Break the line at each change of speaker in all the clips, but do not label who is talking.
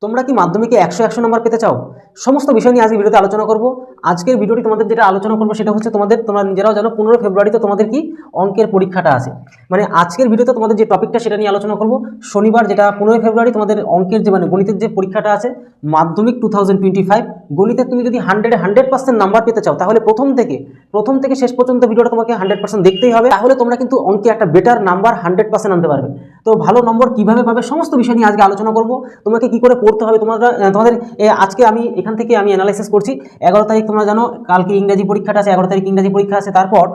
তোমরা কি মাধ্যমিকে 100 নম্বর পেতে চাও? সমস্ত বিষয় নিয়ে আজকে ভিডিওতে আলোচনা করব। আজকের ভিডিওটি তোমাদের যেটা আলোচনা করবো সেটা হচ্ছে তোমরা নিজেরাও জানো 15 ফেব্রুয়ারিতে তোমাদের কি অঙ্কের পরীক্ষাটা আছে। মানে আজকের ভিডিওতে তোমাদের যে টপিকটা সেটা নিয়ে আলোচনা করব। শনিবার যেটা 15 ফেব্রুয়ারি তোমাদের অঙ্কের যে গণিতের যে পরীক্ষাটা আছে মাধ্যমিক 2025 গণিতে তুমি যদি 100% নাম্বার পেতে চাও তাহলে প্রথম থেকে শেষ পর্যন্ত ভিডিওটা তোমাকে 100% দেখতেই হবে। তাহলে তোমরা কিন্তু অঙ্কে একটা বেটার নাম্বার 100% আনতে পারবে। তো ভালো নম্বর কিভাবে পাবে সমস্ত বিষয় নিয়ে আজকে আলোচনা করব। তোমাকে কি করে পড়তে হবে তোমাদের আজকে আমি এখান থেকে আমি অ্যানালাইসিস করছি। 11 তারিখ তোমরা জানো কালকে ইংরেজি পরীক্ষাটা আছে, 11 তারিখ ইংরেজি পরীক্ষা আছে। তারপর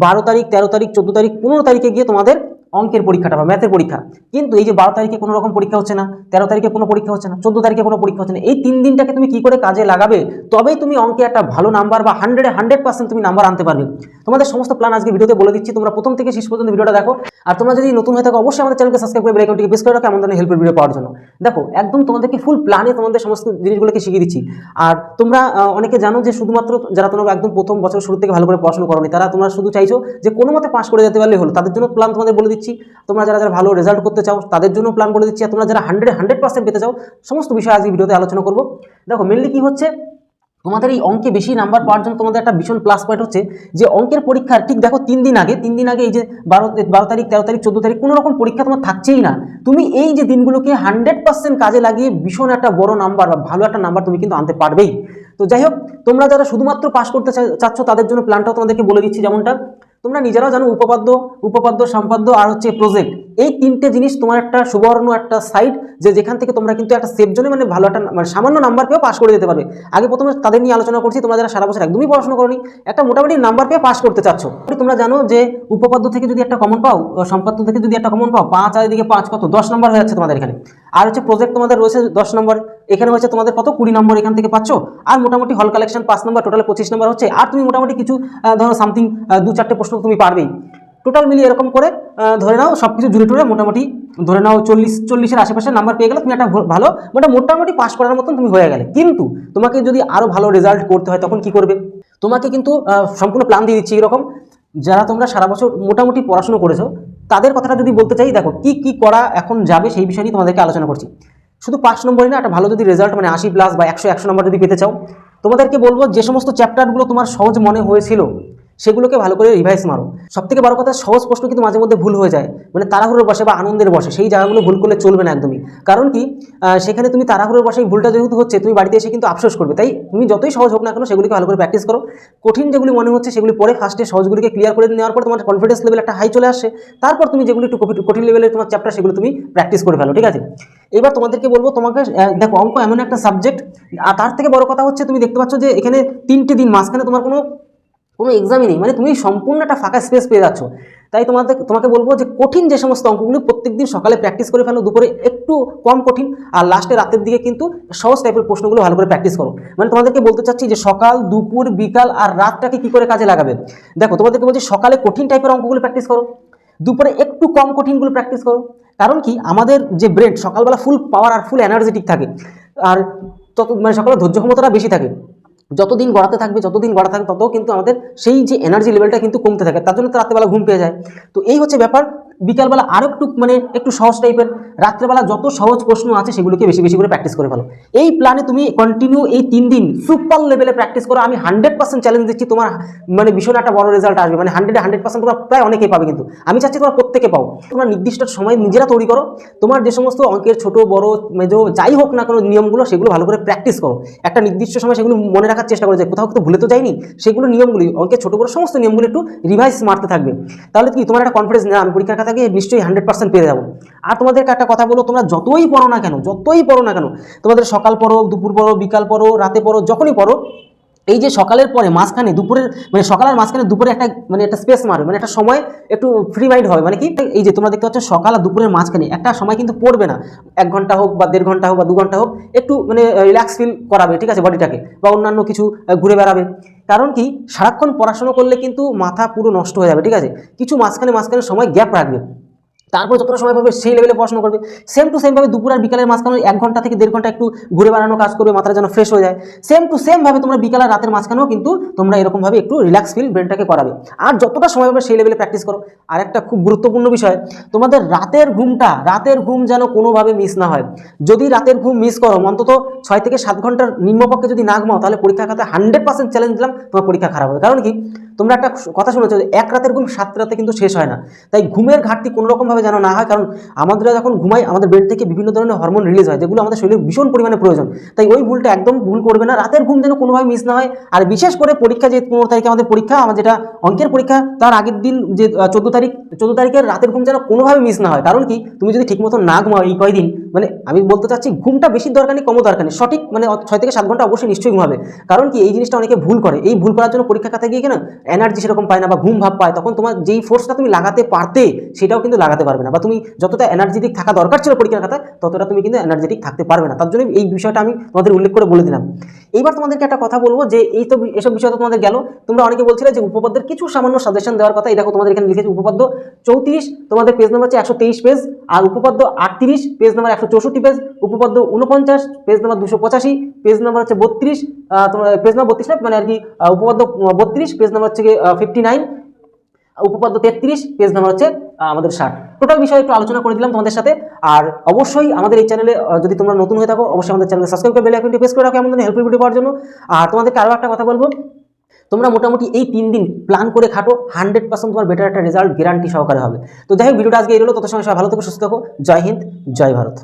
12 তারিখ, 13 তারিখ, 14 তারিখ, 15 তারিখে গিয়ে তোমাদের অঙ্কের পরীক্ষাটা বা ম্যাথের পরীক্ষা। কিন্তু এই যে 12 তারিখে কোনো রকম পরীক্ষা হচ্ছে না, 13 তারিখে কোনো পরীক্ষা হচ্ছে না, 14 তারিখে কোনো পরীক্ষা হচ্ছে না। এই 3 দিনটাকে তুমি কি করে কাজে লাগাবে তবেই তুমি অঙ্কে একটা ভালো নাম্বার বা 100% তুমি নাম্বার আনতে পারবে। তোমাদের সমস্ত প্ল্যান আজকে ভিডিওতে বলে দিচ্ছি, তোমরা প্রথম থেকে শেষ পর্যন্ত ভিডিওটা দেখো। আর তোমরা যদি নতুন হয়ে থাকো অবশ্যই আমাদের চ্যানেলকে সাবস্ক্রাইব করে বেল আইকনটিকে প্রেস করে রাখো এমন ধরনের হেল্পের ভিডিও পাওয়ার জন্য। দেখো একদম তোমাদেরকে ফুল প্ল্যানে তোমাদের সমস্ত জিনিসগুলোকে শিখিয়ে দিচ্ছি। আর তোমরা অনেকে জানো যে শুধুমাত্র যারা তোমরা একদম প্রথম বছর শুরু থেকে ভালো করে পড়াশোনা করোনি, তোমরা শুধু চাইছো যে কোনো মতে পাস করে যেতে পারলে হলো, তাদের জন্য প্ল্যান তোমাদের বলে দিচ্ছি। তোমরা যারা ভালো রেজাল্ট করতে চাও তাদের জন্য প্ল্যান বলে দিচ্ছি। আর তোমরা যারা 100% পেতে চাও সমস্ত বিষয় আজকে ভিডিওতে আলোচনা করবো। দেখো মেনলি কি হচ্ছে, তোমাদের এই অঙ্কে বেশি নাম্বার পাওয়ার জন্য তোমাদের একটা ভীষণ প্লাস পয়েন্ট হচ্ছে যে অঙ্কের পরীক্ষার ঠিক দেখো 3 দিন আগে এই যে 12 তারিখ, 13 তারিখ, 14 তারিখ কোনো রকম পরীক্ষা তোমার থাকছেই না। তুমি এই যে দিনগুলোকে 100% কাজে লাগিয়ে ভীষণ একটা বড় নাম্বার বা ভালো একটা নাম্বার তুমি কিন্তু আনতে পারবেই। তো যাই হোক, তোমরা যারা শুধুমাত্র পাস করতে চাচ্ছ তাদের জন্য প্ল্যানটাও তোমাদেরকে বলে দিচ্ছি। যেমনটা তোমরা নিজেরাও জানো উপপাদ্য সম্পাদ্য আর হচ্ছে প্রজেক্ট, এই 3টে জিনিস তোমার একটা সুবর্ণ একটা সাইড যেখান থেকে তোমরা কিন্তু একটা সেফ জোনে ভালো একটা সামান্য নাম্বার পেয়েও পাস করে যেতে পারবে। আগে প্রথমে তাদের নিয়ে আলোচনা করছি, তোমরা যারা সারা বছর একদমই পড়াশোনা করোনি একটা মোটামুটি নাম্বার পেয়ে পাস করতে চাচ্ছ। তোমরা জানো যে উপপাদ্য থেকে যদি একটা কমন পাও, সম্পাদ্য থেকে যদি একটা কমন পাও, 5 আর এদিকে 5 কত 10 নম্বর হয়ে যাচ্ছে তোমাদের এখানে। আর হচ্ছে প্রজেক্ট তোমাদের রয়েছে 10 নম্বর, এখানে হচ্ছে তোমাদের কত 20 নম্বর এখান থেকে পাচ্ছ। আর মোটামুটি হল কালেকশন 5 নম্বর, টোটাল 25 নম্বর হচ্ছে। আর তুমি মোটামুটি কিছু ধরো সামথিং 2-4টে প্রশ্ন তুমি পারবেই। টোটাল মিলিয়ে এরকম করে ধরে নাও সবকিছু জুড়ে টুড়ে মোটামুটি ধরে নাও 40-এর আশেপাশে নাম্বার পেয়ে গেলে তুমি একটা ভালো মোটামুটি পাস করার মতন তুমি হয়ে গেলে। কিন্তু তোমাকে যদি আরো ভালো রেজাল্ট করতে হয় তখন কি করবে, তোমাকে কিন্তু সম্পূর্ণ প্ল্যান দিয়ে দিচ্ছি। এরকম যারা তোমরা সারা বছর মোটামুটি পড়াশোনা করেছো তাদের কথাটা যদি বলতে চাই, দেখো কি করা এখন যাবে সেই বিষয় নিয়ে তোমাদেরকে আলোচনা করছি। শুধু 5 নম্বরই না, একটা ভালো যদি রেজাল্ট 80+ বা 100 নম্বর যদি পেতে চাও, তোমাদেরকে বলবো যে সমস্ত চ্যাপ্টারগুলো তোমার সহজ মনে হয়েছিল সেগুলোকে ভালো করে রিভাইজ মারো। সবথেকে বড় কথা, সহজ প্রশ্ন কিন্তু মাঝে মধ্যে ভুল হয়ে যায়, তাড়াহুড়োর বসে বা আনন্দের বসে সেই জায়গাগুলো ভুল করলে চলবে না একদমই। কারণ কি সেখানে তুমি তাড়াহুড়োর বসে ভুলটা যেহেতু হচ্ছে তুমি বাড়িতে এসে কিন্তু আফসোস করবে। তাই তুমি যতই সহজ হোক না কেন সেগুলিকে ভালো করে প্র্যাকটিস করো। কঠিন যেগুলি মনে হচ্ছে সেগুলি পরে ফার্স্টে সহজগুলিকে ক্লিয়ার করে নেওয়ার পর তোমার কনফিডেন্স লেভেল একটা হাই চলে আসে। তারপর তুমি যেগুলি একটু কঠিন লেভেলের তোমার চ্যাপ্টার সেগুলো তুমি প্র্যাকটিস করে ফেলো, ঠিক আছে। এবার তোমাদেরকে বলবো, তোমাকে দেখো অঙ্ক এমন একটা সাবজেক্ট, আর তার থেকে বড় কথা হচ্ছে তুমি দেখতে পাচ্ছ যে এখানে 3টে দিন মাঝখানে তোমার কোনো এক্সামই নেই, তুমি সম্পূর্ণ একটা ফাঁকা স্পেস পেয়ে যাচ্ছ। তাই তোমাকে বলবো যে কঠিন যে সমস্ত অঙ্কগুলো প্রত্যেকদিন সকালে প্র্যাকটিস করে ফেলো, দুপুরে একটু কম কঠিন, আর লাস্টে রাতের দিকে কিন্তু সহজ টাইপের প্রশ্নগুলো ভালো করে প্র্যাকটিস করো। তোমাদেরকে বলতে চাচ্ছি যে সকাল, দুপুর, বিকাল আর রাতটাকে কি করে কাজে লাগাবে। দেখো তোমাদেরকে বলছি সকালে কঠিন টাইপের অঙ্কগুলো প্র্যাকটিস করো, দুপুরে একটু কম কঠিনগুলো প্র্যাকটিস করো। কারণ কি আমাদের যে ব্রেন সকালবেলা ফুল পাওয়ার আর ফুল এনার্জেটিক থাকে, আর তত সকালে ধৈর্য ক্ষমতাটা বেশি থাকে। যতদিন গড়াতে থাকবে তত কিন্তু আমাদের সেই যে এনার্জি লেভেলটা কিন্তু কমতে থাকে, তার জন্য তো রাত্রেবেলা ঘুম পেয়ে যায়। তো এই হচ্ছে ব্যাপার। বিকালবেলা আরও একটু সহজ টাইপের, রাত্রেবেলা যত সহজ প্রশ্ন আছে সেগুলোকে বেশি বেশি করে প্র্যাকটিস করে ফেলো। এই প্ল্যানে তুমি কন্টিনিউ এই 3 দিন সুপার লেভেলে প্র্যাকটিস করো। আমি 100% চ্যালেঞ্জ দিচ্ছি, তোমার ভীষণ একটা বড় রেজাল্ট আসবে। 100% তোমরা প্রায় অনেকেই পাবে, কিন্তু আমি চাচ্ছি তোমার প্রত্যেকে পাও। তোমরা নির্দিষ্ট সময় নিজেরা তৈরি করো, তোমার যে সমস্ত অঙ্কের ছোট বড় মেজো যাই হোক না কোনো নিয়মগুলো সেগুলো ভালো করে প্র্যাকটিস করো। একটা নির্দিষ্ট সময় সেগুলো মনে রাখার চেষ্টা করে, যে কোথাও তো ভুলে তো যায়নি সেগুলো নিয়মগুলি, অঙ্কের ছোট বড় সমস্ত নিয়মগুলো একটু রিভাইজ মারতে থাকবে। তাহলে কি তোমার একটা কনফিডেন্স না আমি পরীক্ষার খাতাকে নিশ্চয়ই 100% পেয়ে যাবো। আর তোমাদেরকে একটা কথা বলো, তোমরা যতই পড়ো না কেন তোমাদের সকাল পড়ো, দুপুর পড়ো, বিকাল পড়ো, রাতে পড়ো, যখনই পড়ো, এই যে সকালের পরে মাঝখানে দুপুরের সকাল আর মাঝখানে দুপুরে একটা স্পেস মারবে, একটা সময় একটু ফ্রি মাইন্ড হবে। কি এই যে তোমরা দেখতে পাচ্ছ সকাল আর দুপুরের মাঝখানে একটা সময় কিন্তু পড়বে না, 1 ঘন্টা হোক বা 1.5 ঘন্টা হোক বা 2 ঘন্টা হোক, একটু রিল্যাক্স ফিল করাবে, ঠিক আছে, বডিটাকে, বা অন্যান্য কিছু ঘুরে বেড়াবে। কারণ কি সারাক্ষণ পড়াশোনা করলে কিন্তু মাথা পুরো নষ্ট হয়ে যাবে, ঠিক আছে। কিছু মাঝখানে সময় গ্যাপ রাখবে। তারপর যতটা সময় পাবে সেই লেভেলে পড়াশোনা করবে। সেম টু সেমভাবে দুপুর আর বিকালের মাঝখানে 1 ঘন্টা থেকে 1.5 ঘন্টা একটু ঘুরে বেড়ানো কাজ করবে, মাথাটা যেন ফ্রেশ হয়ে যায়। সেম টু সেমভাবে তোমরা বিকাল আর রাতের মাঝখানেও কিন্তু তোমরা এরকমভাবে একটু রিল্যাক্স ফিল ব্রেনটাকে করাবে। আর যতটা সময় পাবে সেই লেভেলে প্র্যাকটিস করো। আর একটা খুব গুরুত্বপূর্ণ বিষয়, তোমাদের রাতের ঘুম যেন কোনোভাবে মিস না হয়। যদি রাতের ঘুম মিস করো, অন্তত 6 থেকে 7 ঘন্টার নিম্নপক্ষে যদি না ঘুমাও, তাহলে পরীক্ষার খাতায় 100% চ্যালেঞ্জ দিলাম তোমার পরীক্ষা খারাপ হবে। কারণ কি, তোমরা একটা কথা শুনেছো যে 1 রাতের ঘুম 7 রাতে কিন্তু শেষ হয় না। তাই ঘুমের ঘাটতি কোনো রকমভাবে যেন না হয়, কারণ আমরা যখন ঘুমাই আমাদের ব্রেন থেকে বিভিন্ন ধরনের হরমোন রিলিজ হয়, যেগুলো আমাদের শরীরে ভীষণ পরিমাণে প্রয়োজন। তাই ওই ভুলটা একদম ভুল করবে না, রাতের ঘুম যেন কোনোভাবে মিস না হয়। আর বিশেষ করে পরীক্ষা, যে 15 তারিখে আমাদের পরীক্ষা, আমার যেটা অঙ্কের পরীক্ষা, তার আগের দিন যে 14 তারিখের রাতের ঘুম যেন কোনোভাবে মিস না হয়। কারণ কি, তুমি যদি ঠিকমতো না ঘুমাও এই কয়দিন, মানে আমি বলতে চাচ্ছি ঘুমটা বেশি দরকার নেই, কমও দরকার নেই, সঠিক মানে 6 থেকে 7 ঘন্টা অবশ্যই নিশ্চয়ই ঘুমাবে। কারণ কি, এই জিনিসটা অনেকে ভুল করে। এই ভুল করার জন্য পরীক্ষা খাতায় গিয়ে কেন এনার্জি সেরকম পায় না বা ঘুম ভাব পায়, তখন তোমার যেই ফোর্সটা তুমি লাগাতে পারতে সেটাও কিন্তু লাগাতে পারবে না, বা তুমি যতটা এনার্জেটিক থাকা দরকার ছিল পরীক্ষার খাতায় ততটা তুমি কিন্তু এনার্জেটিক থাকতে পারবে না। তার জন্য এই বিষয়টা আমি তোমাদের উল্লেখ করে বলে দিলাম। এইবার তোমাদেরকে একটা কথা বলবো যে এসব বিষয় তো তোমাদের গেল। তোমরা অনেকে বলছিলে যে উপপাদ্যের কিছু সামান্য সাজেশন দেওয়ার কথা। এই দেখো তোমাদের এখানে লিখেছে উপপাদ্য 34, তোমাদের পেজ নাম্বার হচ্ছে 123 পেজ, আর উপপাদ্য 38 পেজ নাম্বার 164 পেজ, উপপাদ্য 49 পেজ নাম্বার 285, পেজ নাম্বার হচ্ছে 32, তোমার পেজ নাম্বার 32 না মানে আর কি, উপপাদ্য 32 পেজ নাম্বার হচ্ছে 59, উপপাদ্য 33 পেজ নাম্বার হচ্ছে আমাদের 60। টোটাল বিষয় একটু আলোচনা করে দিলাম তোমাদের সাথে। আর অবশ্যই আমাদের এই চ্যানেলে যদি তোমরা নতুন হয়ে থাকো, অবশ্যই আমাদের চ্যানেলে সাবস্ক্রাইব করে বেল আইকনটি প্রেস করে রাখো এমন ধরনের হেল্পফুল ভিডিও পাওয়ার জন্য। আর তোমাদেরকে আরও একটা কথা বলবো, তোমরা মোটামুটি এই 3 দিন প্ল্যান করে খাটো, 100% তোমার বেটার একটা রেজাল্ট গ্যারান্টি সহকারে হবে। তো যাই হোক, ভিডিওটা আজকে এই হলো। তত সময় সবাই ভালো থেকো, সুস্থ থাকো। জয় হিন্দ, জয় ভারত।